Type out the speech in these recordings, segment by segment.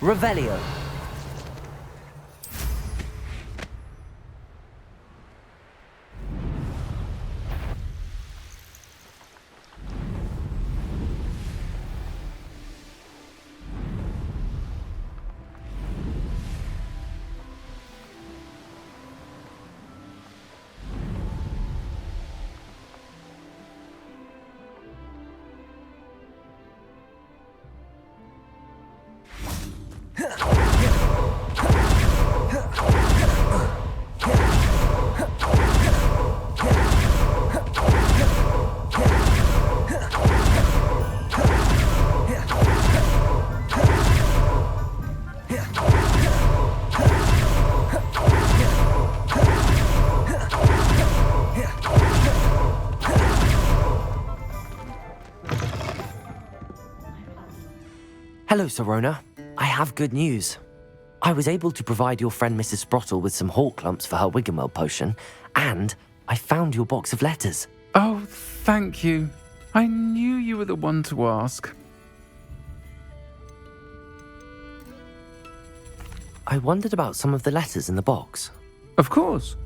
Revelio. Hello, Sorona. I have good news. I was able to provide your friend Mrs. Sprottle with some hawk lumps for her Wiggenweld potion, and I found your box of letters. Oh, thank you. I knew you were the one to ask. I wondered about some of the letters in the box. Of course.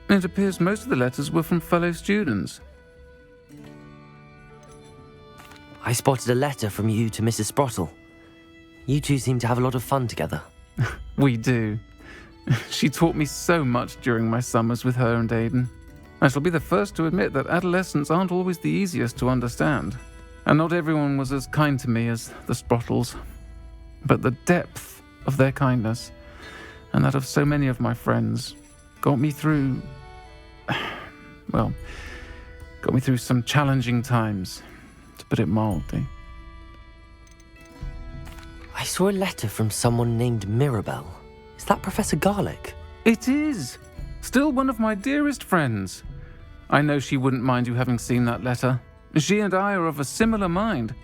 It appears most of the letters were from fellow students. I spotted a letter from you to Mrs. Sprottle. You two seem to have a lot of fun together. We do. She taught me so much during my summers with her and Aidan. I shall be the first to admit that adolescents aren't always the easiest to understand, and not everyone was as kind to me as the Sprottles. But the depth of their kindness, and that of so many of my friends, got me through some challenging times, to put it mildly. I saw a letter from someone named Mirabelle. Is that Professor Garlick? It is! Still one of my dearest friends. I know she wouldn't mind you having seen that letter. She and I are of a similar mind,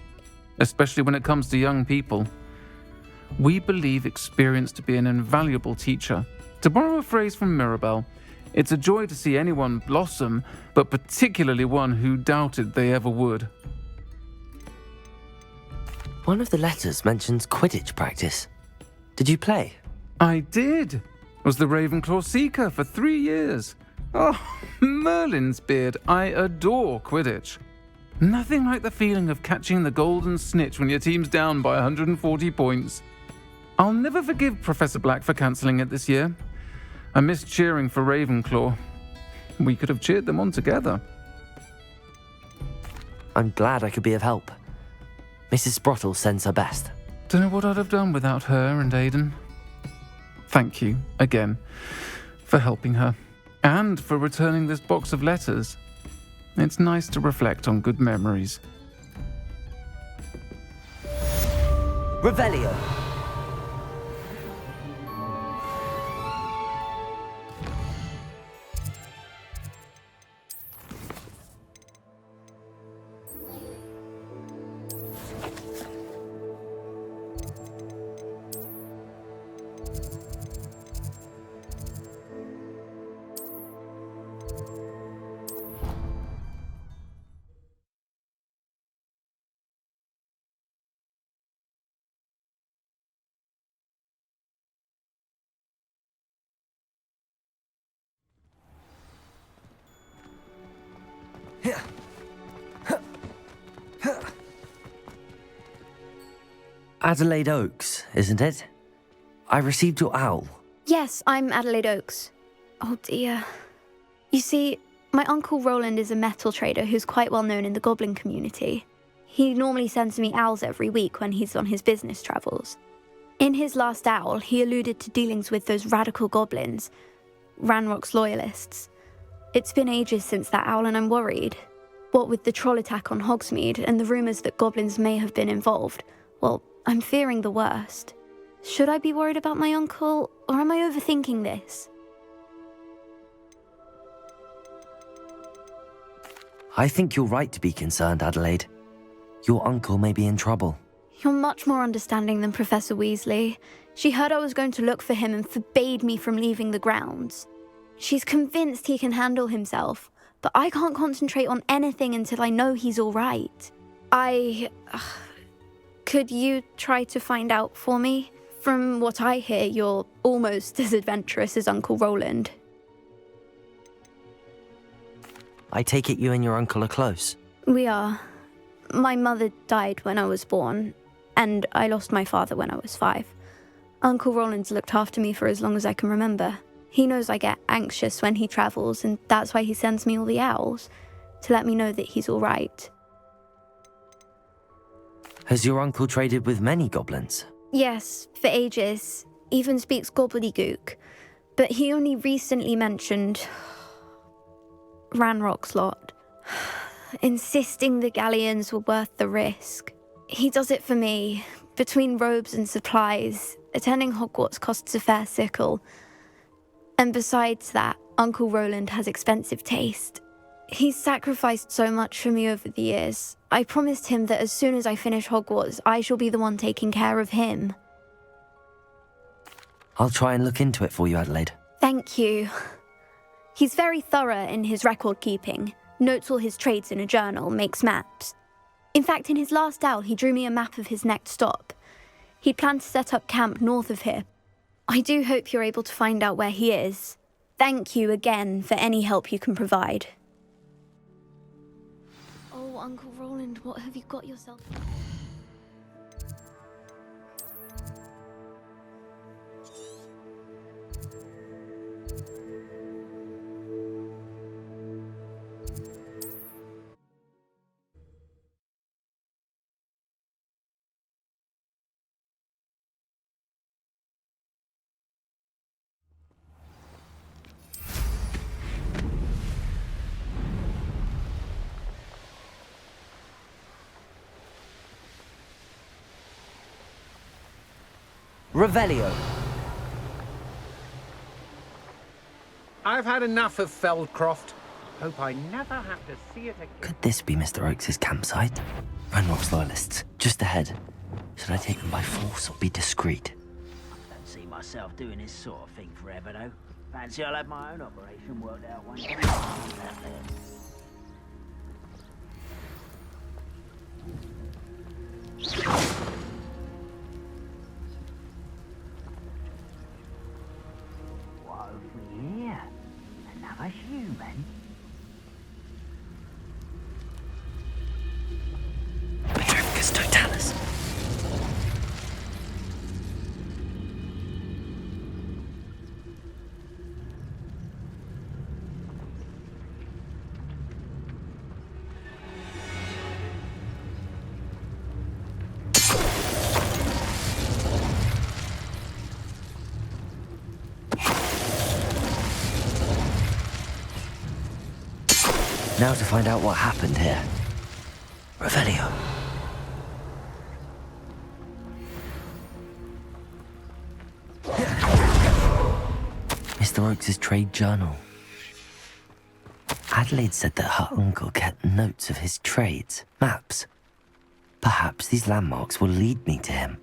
especially when it comes to young people. We believe experience to be an invaluable teacher. To borrow a phrase from Mirabelle, it's a joy to see anyone blossom, but particularly one who doubted they ever would. One of the letters mentions Quidditch practice. Did you play? I did. Was the Ravenclaw Seeker for 3 years. Oh, Merlin's beard, I adore Quidditch. Nothing like the feeling of catching the golden snitch when your team's down by 140 points. I'll never forgive Professor Black for cancelling it this year. I missed cheering for Ravenclaw. We could have cheered them on together. I'm glad I could be of help. Mrs. Sprottle sends her best. Don't know what I'd have done without her and Aidan. Thank you, again, for helping her, and for returning this box of letters. It's nice to reflect on good memories. Revelio. Adelaide Oaks, isn't it? I received your owl. Yes, I'm Adelaide Oaks. Oh dear. You see, my Uncle Roland is a metal trader who's quite well known in the goblin community. He normally sends me owls every week when he's on his business travels. In his last owl, he alluded to dealings with those radical goblins, Ranrock's loyalists. It's been ages since that owl and I'm worried. What with the troll attack on Hogsmeade and the rumours that goblins may have been involved, well, I'm fearing the worst. Should I be worried about my uncle, or am I overthinking this? I think you're right to be concerned, Adelaide. Your uncle may be in trouble. You're much more understanding than Professor Weasley. She heard I was going to look for him and forbade me from leaving the grounds. She's convinced he can handle himself, but I can't concentrate on anything until I know he's all right. Could you try to find out for me? From what I hear, you're almost as adventurous as Uncle Roland. I take it you and your uncle are close. We are. My mother died when I was born, and I lost my father when I was 5. Uncle Roland's looked after me for as long as I can remember. He knows I get anxious when he travels, and that's why he sends me all the owls, to let me know that he's all right. Has your uncle traded with many goblins? Yes, for ages. Even speaks gobbledygook. But he only recently mentioned Ranrock's lot, insisting the galleons were worth the risk. He does it for me. Between robes and supplies, attending Hogwarts costs a fair sickle. And besides that, Uncle Roland has expensive taste. He's sacrificed so much for me over the years. I promised him that as soon as I finish Hogwarts, I shall be the one taking care of him. I'll try and look into it for you, Adelaide. Thank you. He's very thorough in his record keeping, notes all his trades in a journal, makes maps. In fact, in his last owl, he drew me a map of his next stop. He'd planned to set up camp north of here. I do hope you're able to find out where he is. Thank you again for any help you can provide. Oh, Uncle Roland, what have you got yourself? Revelio. I've had enough of Feldcroft. Hope I never have to see it again. Could this be Mr. Oakes' campsite? Ranrock's loyalists, just ahead. Should I take them by force or be discreet? I don't see myself doing this sort of thing forever, though. Fancy I'll have my own operation worked out one day. What have we here? Another human? Petrificus totalis. Now to find out what happened here. Revelio. Mr. Oakes' trade journal. Adelaide said that her uncle kept notes of his trades, maps. Perhaps these landmarks will lead me to him.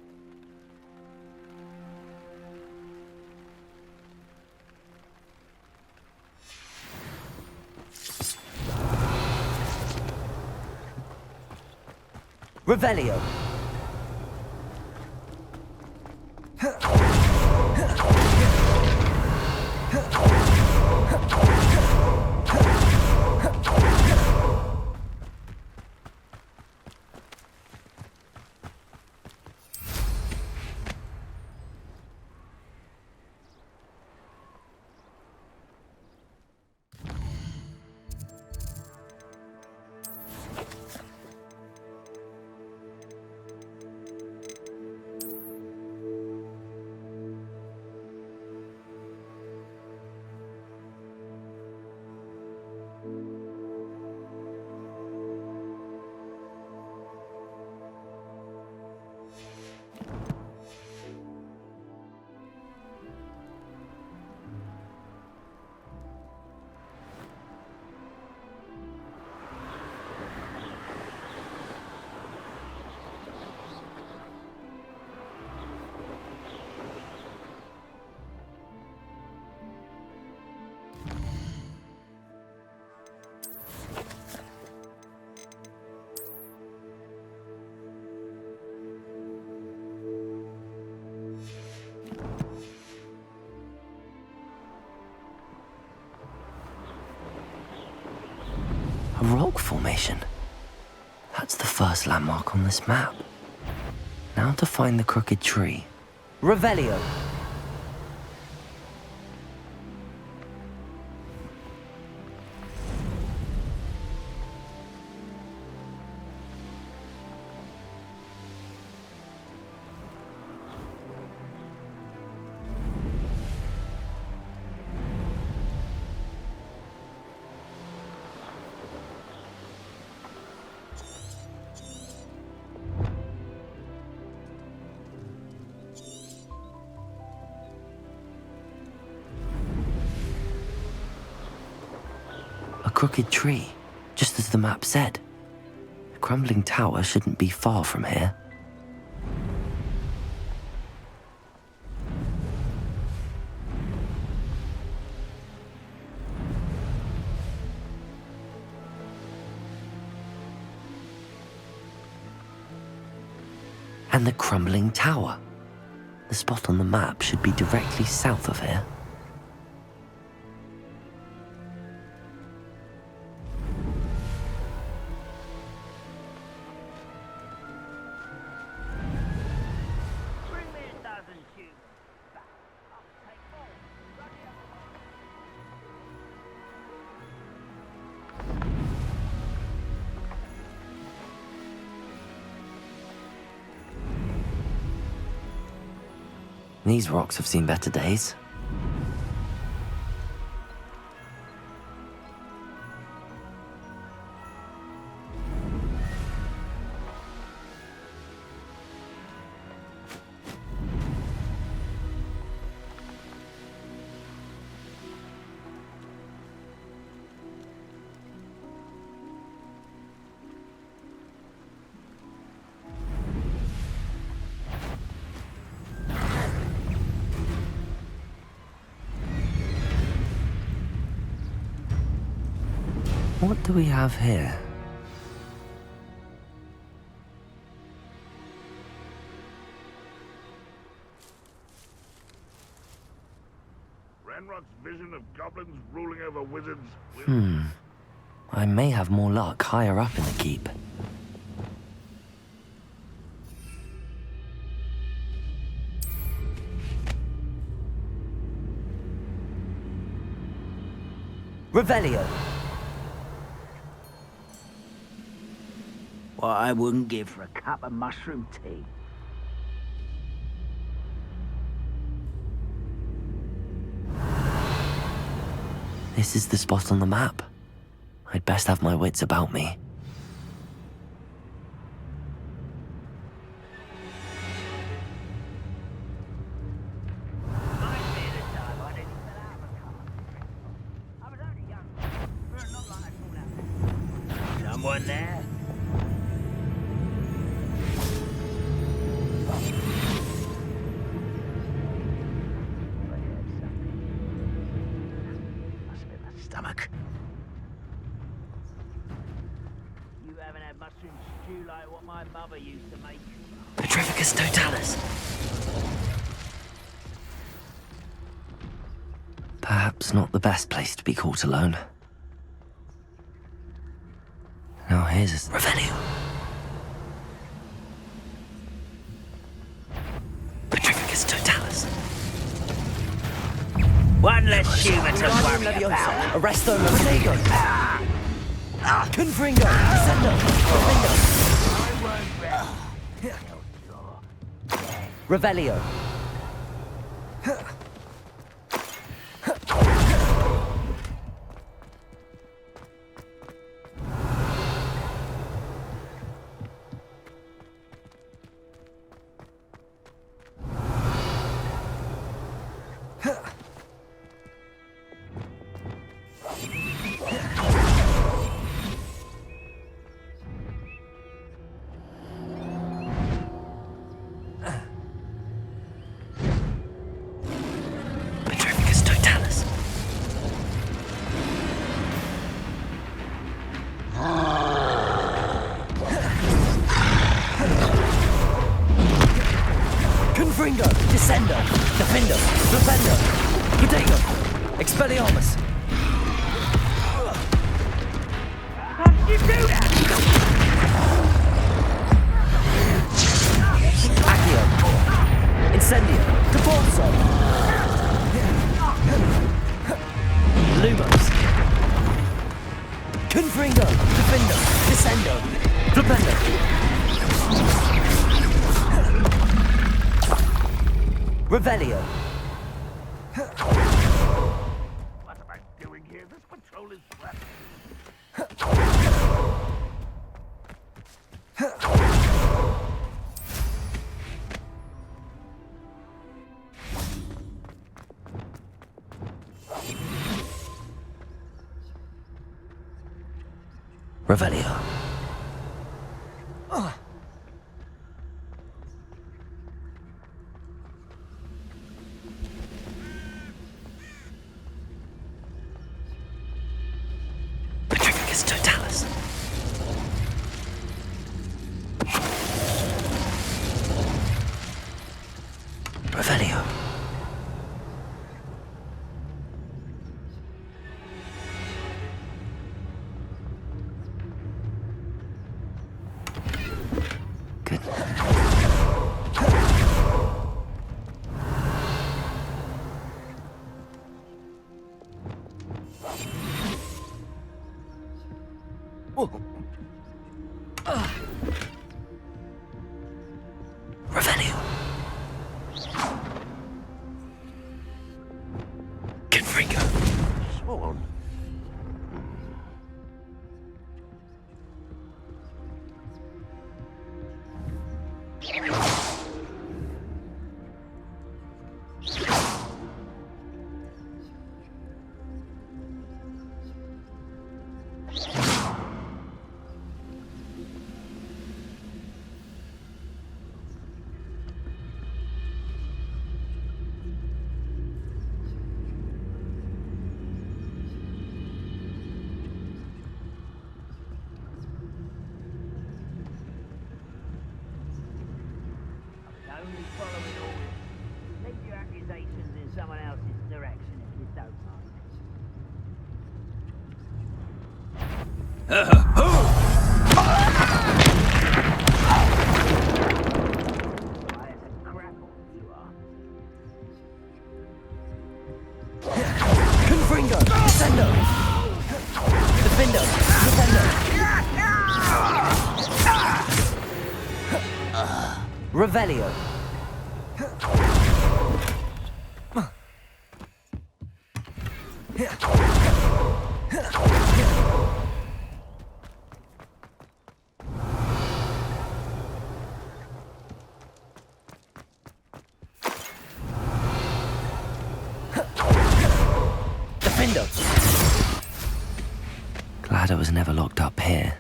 Revelio. rock formation. That's the first landmark on this map. Now to find the crooked tree. Revelio! Crooked tree, just as the map said. The crumbling tower shouldn't be far from here. And the crumbling tower. The spot on the map should be directly south of here. These rocks have seen better days. What do we have here? Ranrock's vision of goblins ruling over wizards will... I may have more luck higher up in the keep. Revelio! What I wouldn't give for a cup of mushroom tea. This is the spot on the map. I'd best have my wits about me. Someone there? Stomach. You haven't had mushroom stew like what my mother used to make. Petrificus totalis. Perhaps not the best place to be caught alone. Now here's a Revelio. Petrificus totalis. One less human to worry about. Arresto Lomego. Confringo. Descendo. Revelio. Confringo, Descendo, Defendo, Defendo, Protego, Expelliarmus. You do that! Accio. Incendio. Capozzo. Lumos. Confringo. Defendo. Descendo. Flipendo. Revelio. What am I doing here? This patrol is swept. Revelio. Petrificus totalis. Revelio. Good. Revelio. Confringo. Sworn. Only following orders. Leave your accusations in someone else's direction if you don't mind. Quiet as crapple, you are. Confringo. Descendo. Defendo. Defendo. Revelio. Defendo. Glad I was never locked up here.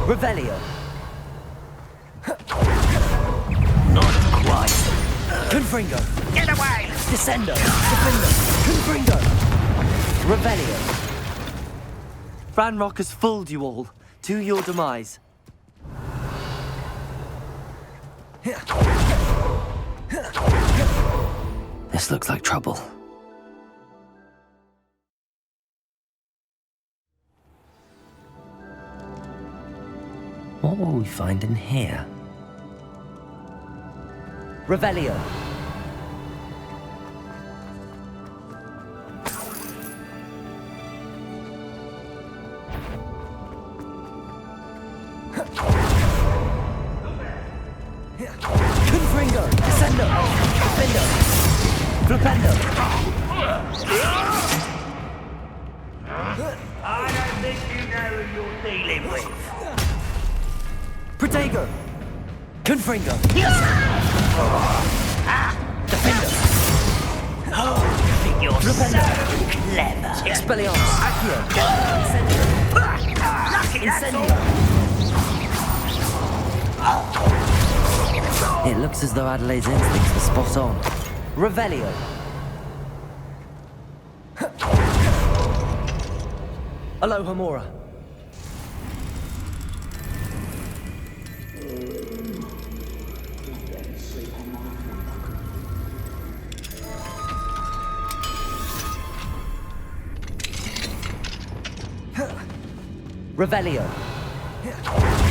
Revelio. Not quite. Confringo. Get away! Descendo. Defendo. Confringo. Revelio. Ranrock has fooled you all. To your demise. This looks like trouble. What will we find in here? Revelio. Confringo. Descendo. Defendo. Flipendo. I don't think you know who you're dealing with. Protego. Confringo. Defendo. Oh, you think you're Flipendo. so clever. Expelliarmus. Accio. Incendio. Lucky that's Incendio. It looks as though Adelaide's instincts were spot on. Revelio. Alohomora. Revelio.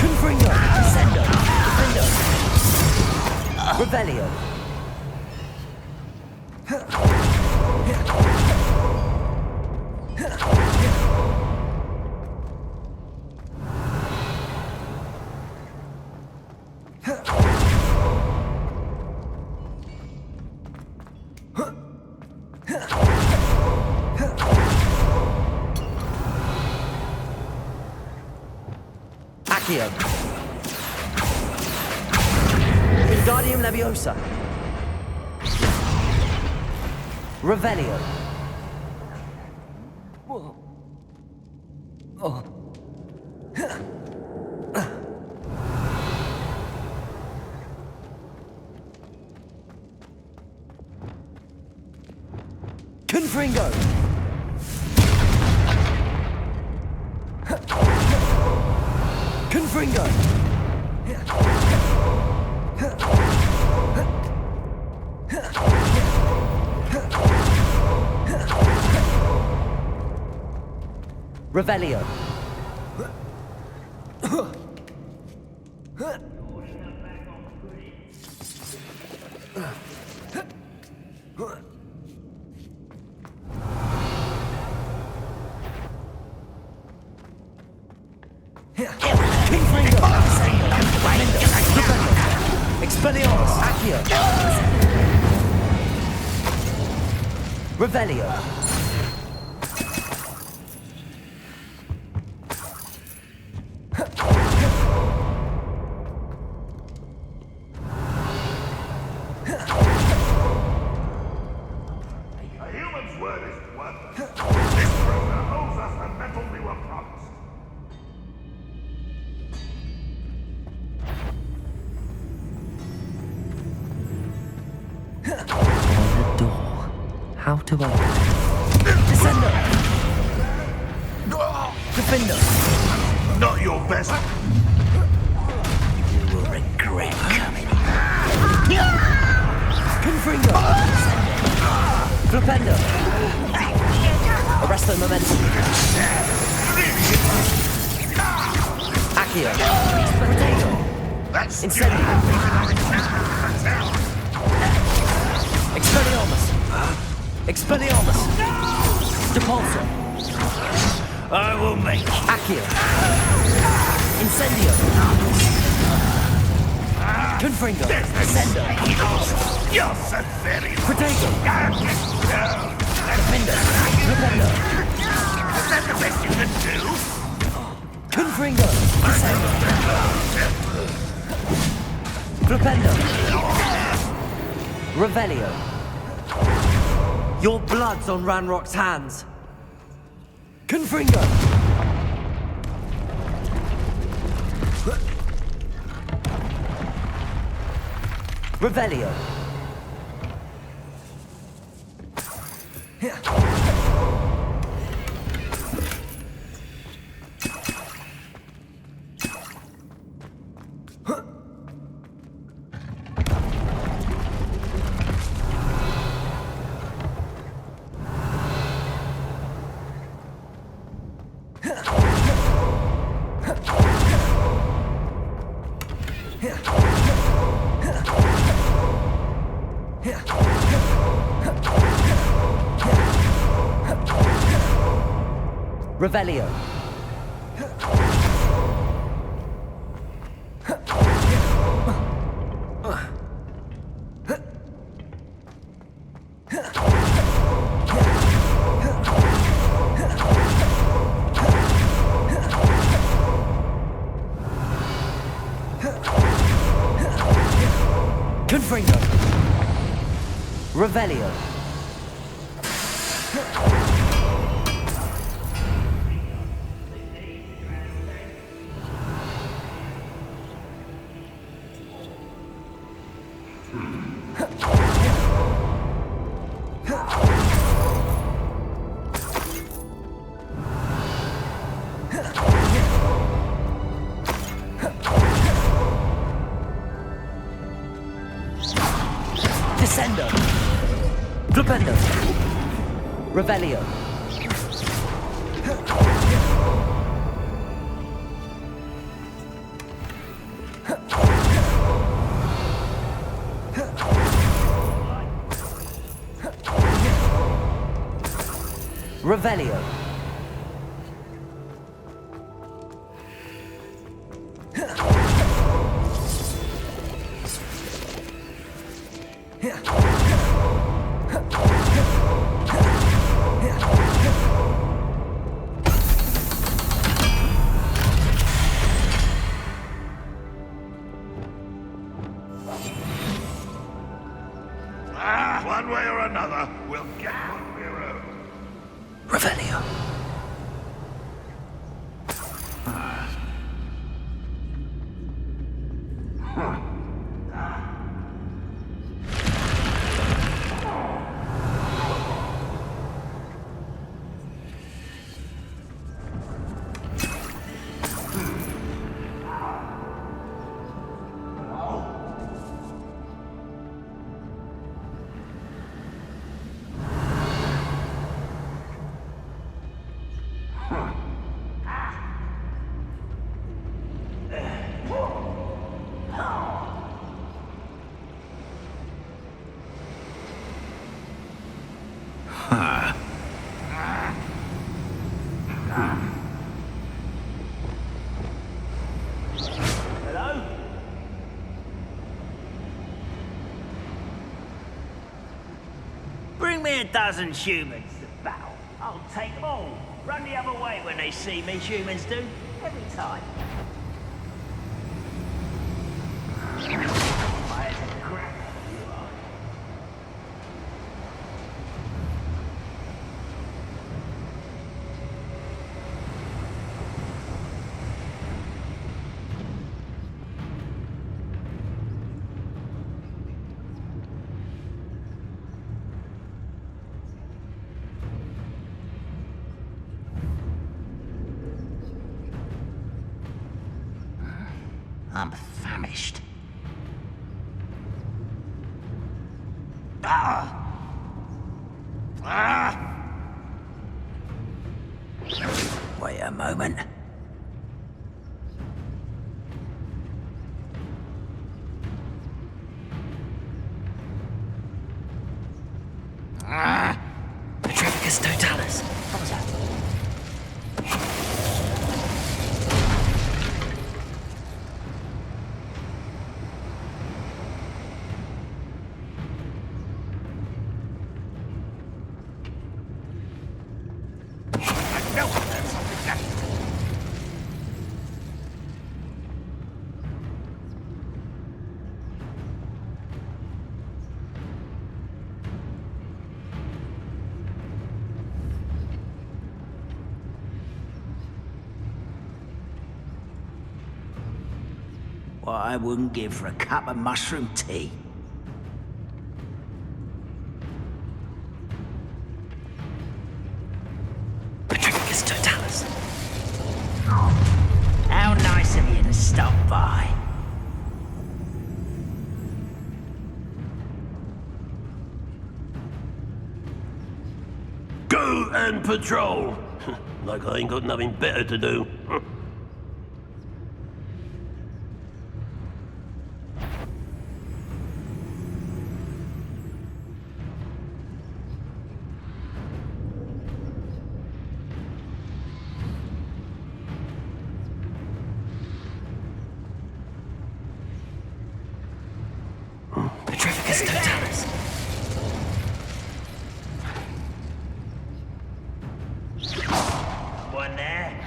Confringo. Descendo. Defendo. Revelio. Accio. Wingardium Leviosa. Revelio. Confringo. Confringo. Revelio. Expelliarmus. Accio. Revelio. A human's word is worthless. This prisoner owes us the metal we were promised. On the door. How to open it? Descendo. Defendo. Not your best. You will regret coming. Confringo. Flipendo. Arresto momentum. Accio. Potato. Incendio. Expelliarmus. Expelliarmus. Depulso. I will make Accio. Incendio. Confringo. Descendo. You're so very Potato. Defendo. Flipendo. Is that the best you can do? Confringo. Descendo. Flipendo. Revelio. Your blood's on Ranrock's hands. Confringo. Revelio. Revelio. Confringo. Revelio. Descendo. Flipendo. Revelio. Revelio. One way or another, we'll get what we're owed. Revelio. Hello? Bring me a dozen humans to battle. I'll take them all. Run the other way when they see me, humans do. Every time. Fire to crap, you are. I'm famished. Ah! Ah! Wait a moment. Ah! Petrificus totalis. What was that? What I wouldn't give for a cup of mushroom tea. Petrificus totalis. How nice of you to stop by. Go and patrol. Like I ain't got nothing better to do. Petrificus totalis. One there.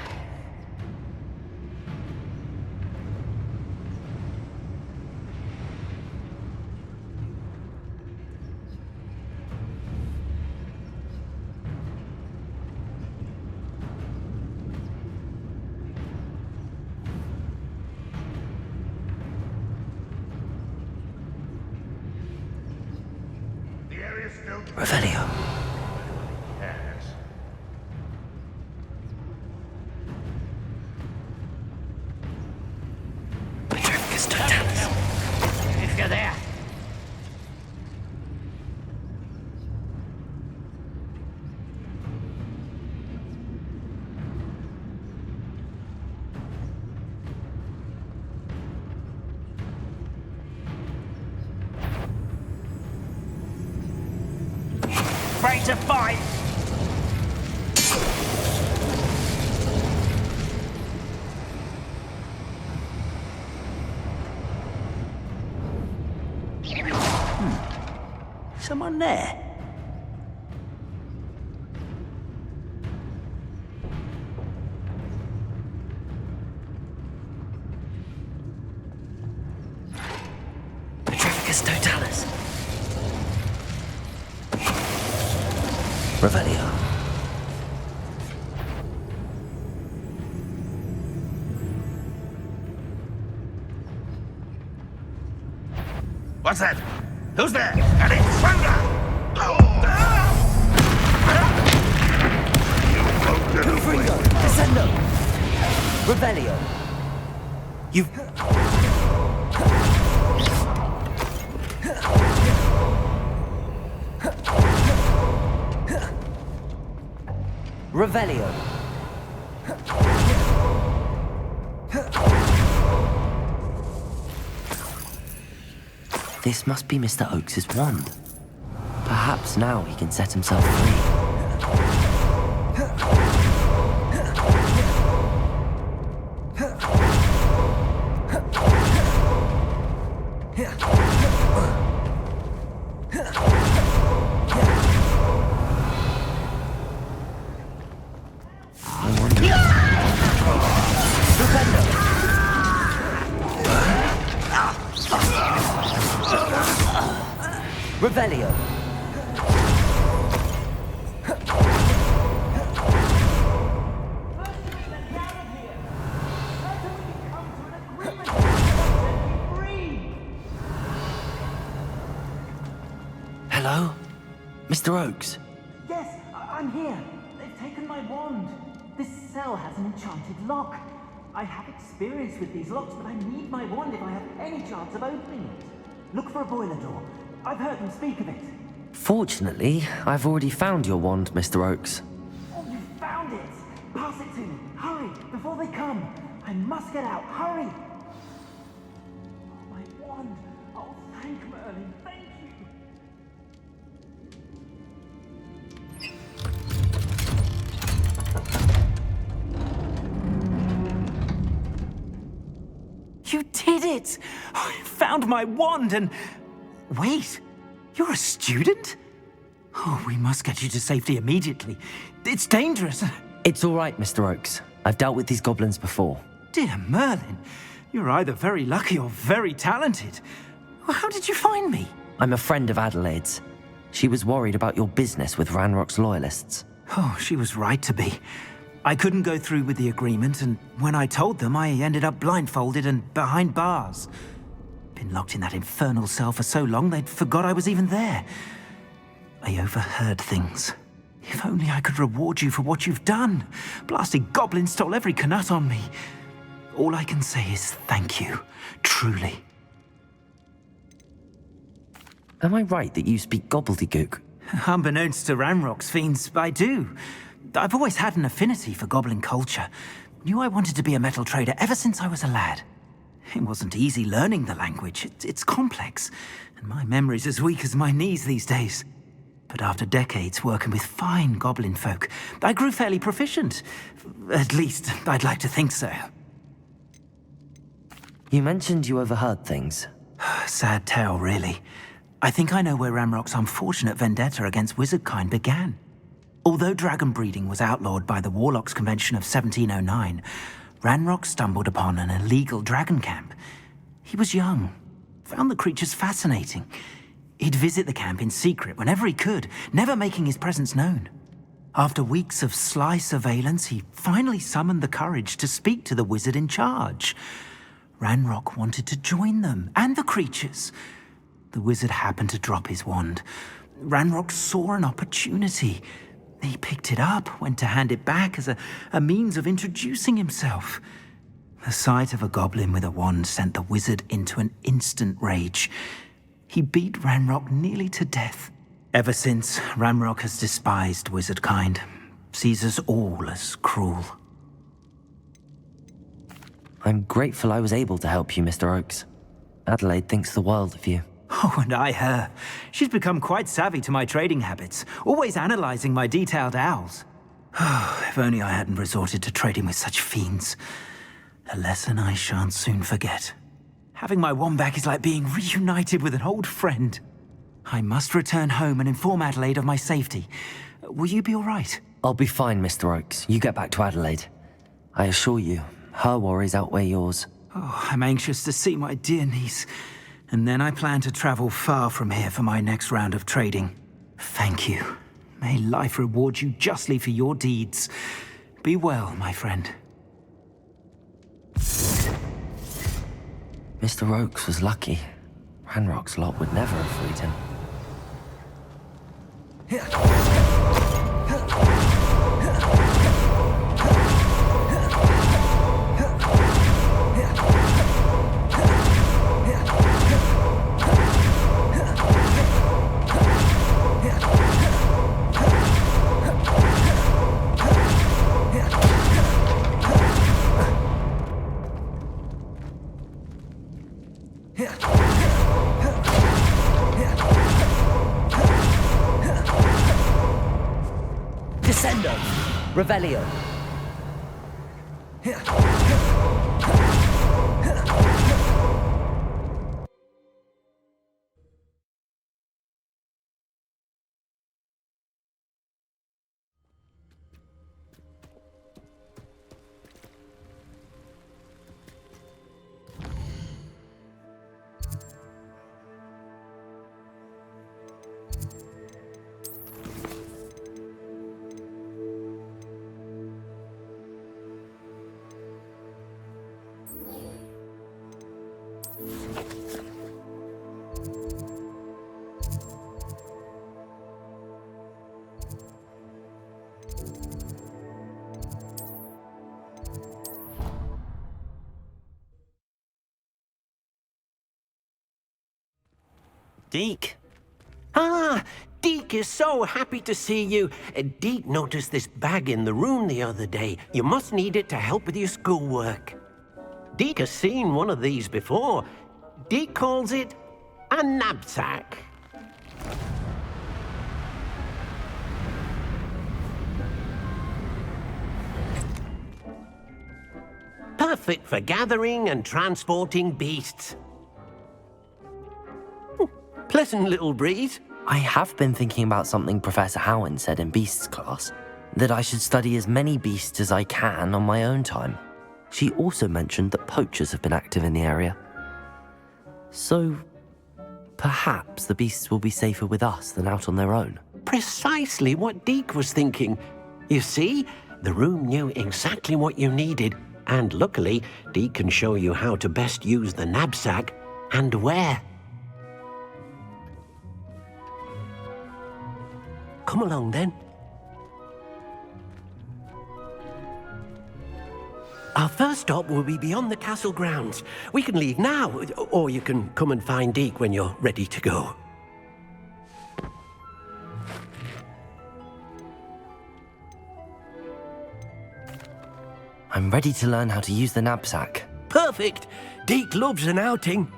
The area's still... Revelio. Yes. Petrificus totalis. If you're there. Ready to fight. Someone there? Petrificus totalis. Revelio. What's that? Who's there? Alexander! Confringo! Descendo! Revelio! You've... Revelio! This must be Mr. Oakes's wand. Perhaps now he can set himself free. Revelio. Hello? Mr. Oakes? Yes, I'm here. They've taken my wand. This cell has an enchanted lock. I have experience with these locks, but I need my wand if I have any chance of opening it. Look for a boiler door. I've heard them speak of it. Fortunately, I've already found your wand, Mr. Oakes. Oh, you found it! Pass it to me. Hurry, before they come. I must get out. Hurry! Oh, my wand. Oh, thank Merlin. Thank you. You did it! I found my wand and... Wait, you're a student? Oh, we must get you to safety immediately. It's dangerous. It's all right, Mr. Oakes. I've dealt with these goblins before. Dear Merlin, you're either very lucky or very talented. How did you find me? I'm a friend of Adelaide's. She was worried about your business with Ranrock's loyalists. Oh, she was right to be. I couldn't go through with the agreement, and when I told them, I ended up blindfolded and behind bars. Been locked in that infernal cell for so long, they'd forgot I was even there. I overheard things. If only I could reward you for what you've done. Blasted goblins stole every Knut on me. All I can say is thank you, truly. Am I right that you speak gobbledygook? Unbeknownst to Ranrock's fiends, I do. I've always had an affinity for goblin culture. Knew I wanted to be a metal trader ever since I was a lad. It wasn't easy learning the language. It's complex, and my memory's as weak as my knees these days. But after decades working with fine goblin folk, I grew fairly proficient. At least, I'd like to think so. You mentioned you overheard things. Sad tale, really. I think I know where Ranrock's unfortunate vendetta against wizardkind began. Although dragon breeding was outlawed by the Warlocks Convention of 1709, Ranrock stumbled upon an illegal dragon camp. He was young, found the creatures fascinating. He'd visit the camp in secret whenever he could, never making his presence known. After weeks of sly surveillance, he finally summoned the courage to speak to the wizard in charge. Ranrock wanted to join them, and the creatures. The wizard happened to drop his wand. Ranrock saw an opportunity. He picked it up, went to hand it back as a means of introducing himself. The sight of a goblin with a wand sent the wizard into an instant rage. He beat Ranrock nearly to death. Ever since, Ranrock has despised wizardkind, sees us all as cruel. I'm grateful I was able to help you, Mr. Oakes. Adelaide thinks the world of you. Oh, and I her. She's become quite savvy to my trading habits, always analyzing my detailed owls. If only I hadn't resorted to trading with such fiends. A lesson I shan't soon forget. Having my wand back is like being reunited with an old friend. I must return home and inform Adelaide of my safety. Will you be all right? I'll be fine, Mr. Oakes. You get back to Adelaide. I assure you, her worries outweigh yours. Oh, I'm anxious to see my dear niece. And then I plan to travel far from here for my next round of trading. Thank you. May life reward you justly for your deeds. Be well, my friend. Mr. Oakes was lucky. Ranrock's lot would never have freed him. Descendo! Revelio! Deke? Ah, Deke is so happy to see you. Deke noticed this bag in the room the other day. You must need it to help with your schoolwork. Deke has seen one of these before. Deke calls it a knapsack. Perfect for gathering and transporting beasts. Pleasant little breeze. I have been thinking about something Professor Howen said in Beasts class, that I should study as many beasts as I can on my own time. She also mentioned that poachers have been active in the area. So, perhaps the beasts will be safer with us than out on their own. Precisely what Deke was thinking. You see, the room knew exactly what you needed, and luckily, Deke can show you how to best use the knapsack and where. Come along, then. Our first stop will be beyond the castle grounds. We can leave now, or you can come and find Deke when you're ready to go. I'm ready to learn how to use the knapsack. Perfect! Deke loves an outing.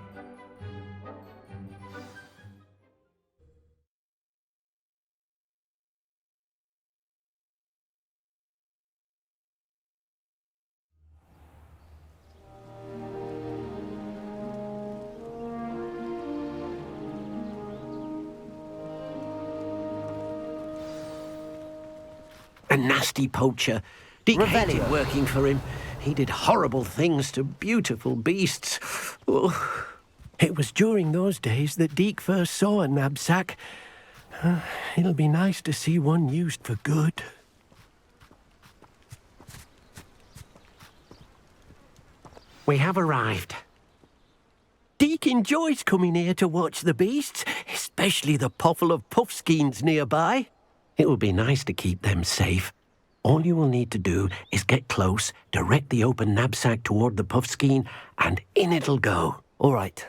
A nasty poacher. Deke hated working for him. He did horrible things to beautiful beasts. Oh. It was during those days that Deke first saw a knapsack. It'll be nice to see one used for good. We have arrived. Deke enjoys coming here to watch the beasts, especially the poffle of puffskeins nearby. It will be nice to keep them safe. All you will need to do is get close, direct the open knapsack toward the puffskein, and in it'll go. All right.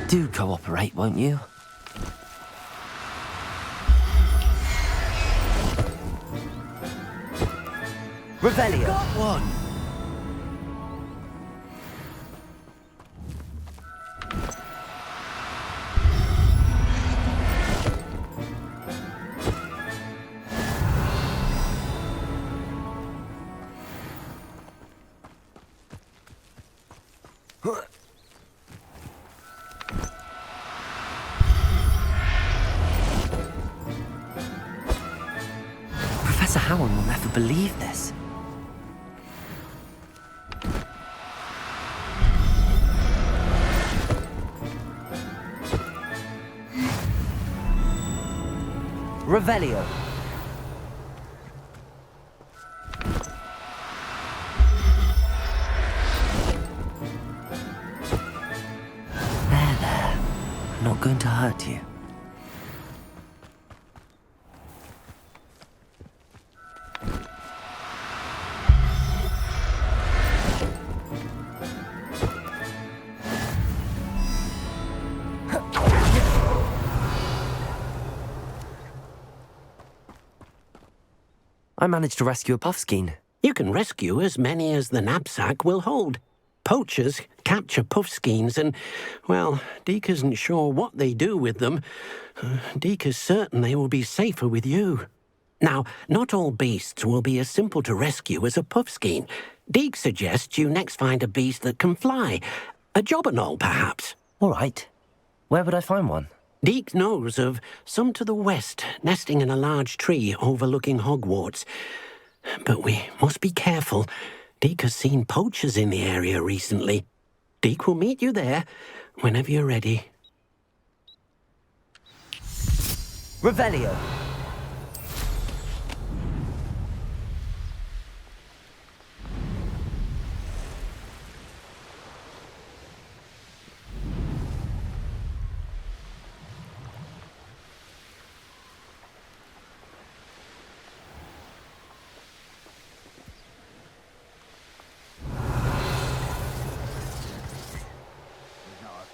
Do cooperate, won't you? Revelio. Got one! Professor Howard will never believe this. Revelio. There. I'm not going to hurt you. I managed to rescue a puffskein. You can rescue as many as the knapsack will hold. Poachers capture puffskeins and, well, Deke isn't sure what they do with them. Deke is certain they will be safer with you. Now, not all beasts will be as simple to rescue as a puffskein. Deke suggests you next find a beast that can fly. A jobberknoll, perhaps. All right. Where would I find one? Deke knows of some to the west, nesting in a large tree overlooking Hogwarts. But we must be careful. Deke has seen poachers in the area recently. Deke will meet you there whenever you're ready. Revelio.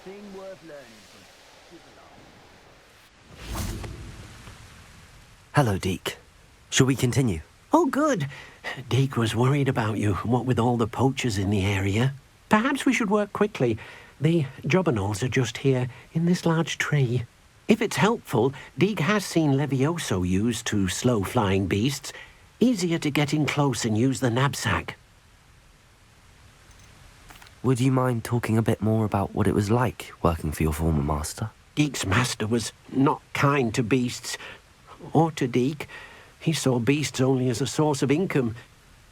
Thing worth learning from. Hello, Deke. Shall we continue? Oh, good. Deke was worried about you, what with all the poachers in the area. Perhaps we should work quickly. The jobberknolls are just here, in this large tree. If it's helpful, Deke has seen Levioso used to slow flying beasts. Easier to get in close and use the knapsack. Would you mind talking a bit more about what it was like working for your former master? Deke's master was not kind to beasts, or to Deke. He saw beasts only as a source of income,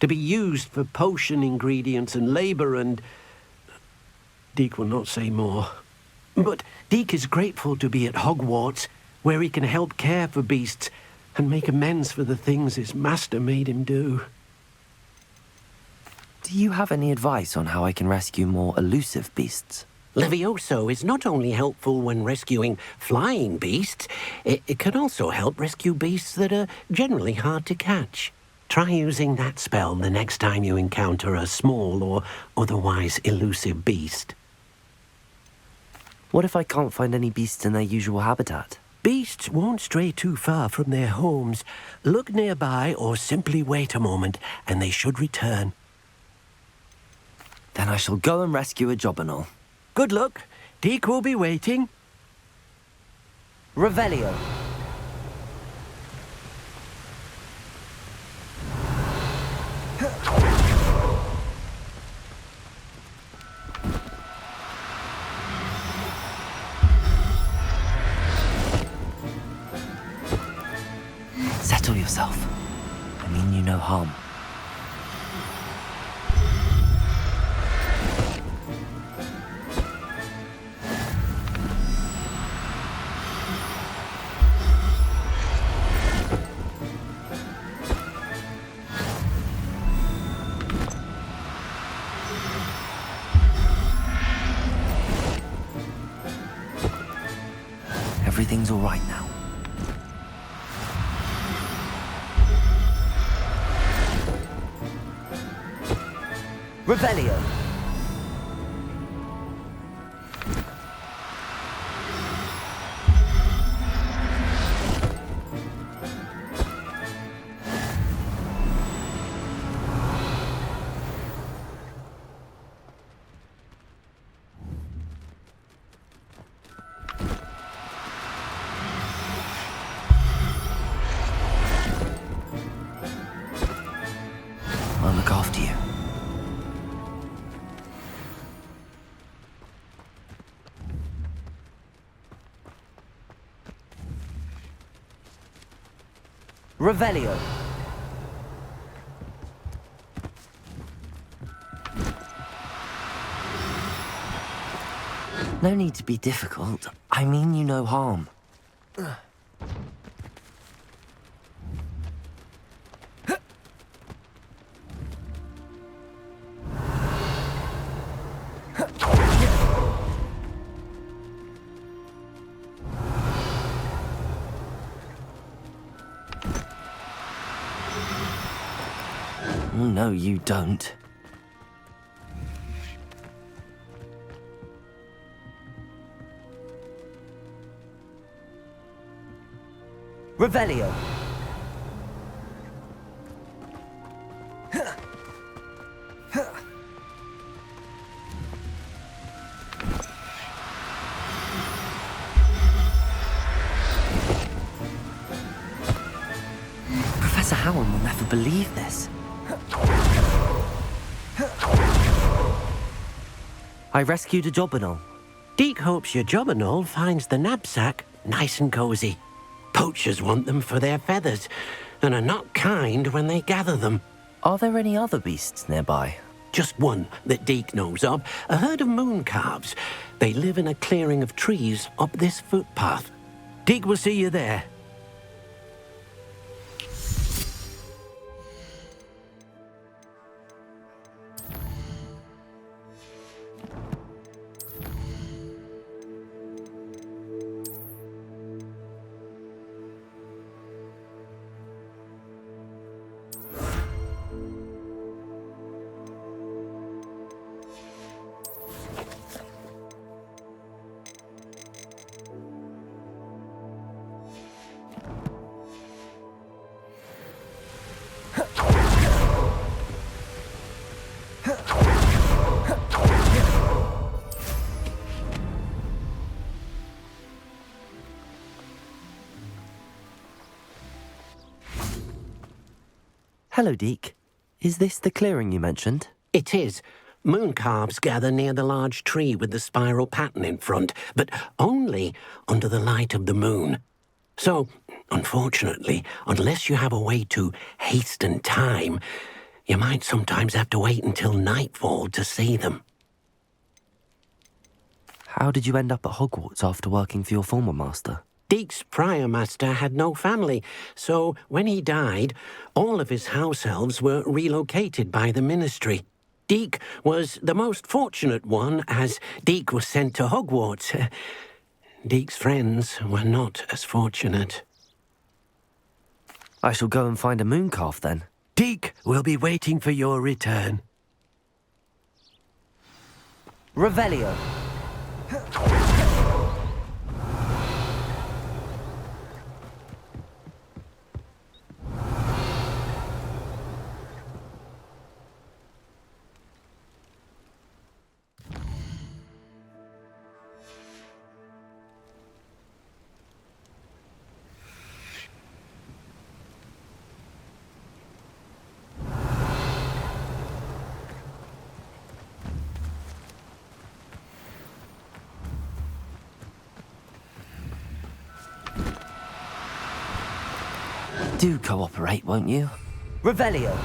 to be used for potion ingredients and labour and... Deke will not say more. But Deke is grateful to be at Hogwarts, where he can help care for beasts and make amends for the things his master made him do. Do you have any advice on how I can rescue more elusive beasts? Levioso is not only helpful when rescuing flying beasts, it can also help rescue beasts that are generally hard to catch. Try using that spell the next time you encounter a small or otherwise elusive beast. What if I can't find any beasts in their usual habitat? Beasts won't stray too far from their homes. Look nearby or simply wait a moment and they should return. Then I shall go and rescue a jobberknoll. Good luck. Deke will be waiting. Revelio. Settle yourself. I mean you no harm. Everything's all right now. Revelio. I'll look after you. Revelio. No need to be difficult. I mean you no harm. No, you don't. Revelio. Professor Howard will never believe this. I rescued a jobberknoll. Deek hopes your jobberknoll finds the knapsack nice and cozy. Poachers want them for their feathers, and are not kind when they gather them. Are there any other beasts nearby? Just one that Deek knows of, a herd of moon calves. They live in a clearing of trees up this footpath. Deek will see you there. Hello, Deek. Is this the clearing you mentioned? It is. Moon calves gather near the large tree with the spiral pattern in front, but only under the light of the moon. So, unfortunately, unless you have a way to hasten time, you might sometimes have to wait until nightfall to see them. How did you end up at Hogwarts after working for your former master? Deek's prior master had no family, so when he died, all of his house elves were relocated by the ministry. Deek was the most fortunate one, as Deek was sent to Hogwarts. Deek's friends were not as fortunate. I shall go and find a moon calf then. Deek will be waiting for your return. Revelio. Do cooperate, won't you? Revelio.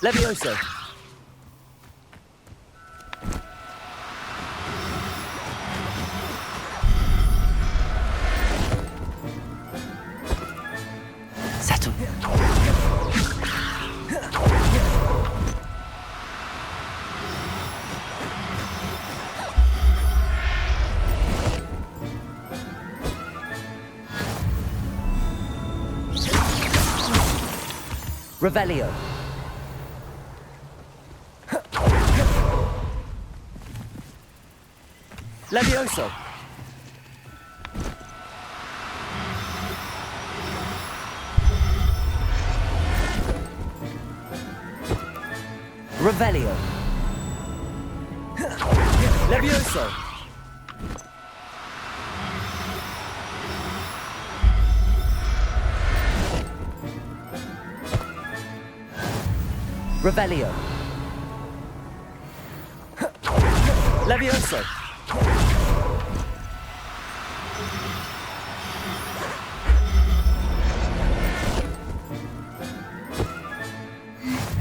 Levioso. Settle. Revelio. Levioso. Revelio. Levioso. Revelio. Levioso!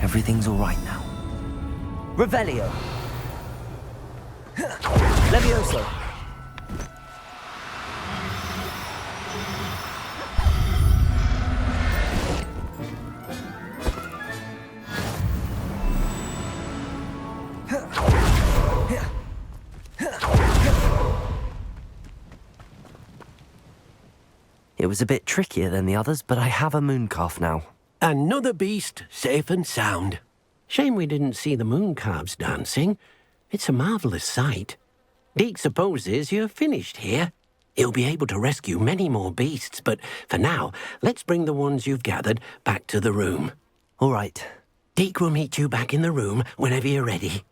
Everything's all right now. Revelio! Levioso! It was a bit trickier than the others, but I have a mooncalf now. Another beast, safe and sound. Shame we didn't see the mooncalves dancing. It's a marvellous sight. Deke supposes you're finished here. He'll be able to rescue many more beasts, but for now, let's bring the ones you've gathered back to the room. All right. Deke will meet you back in the room whenever you're ready.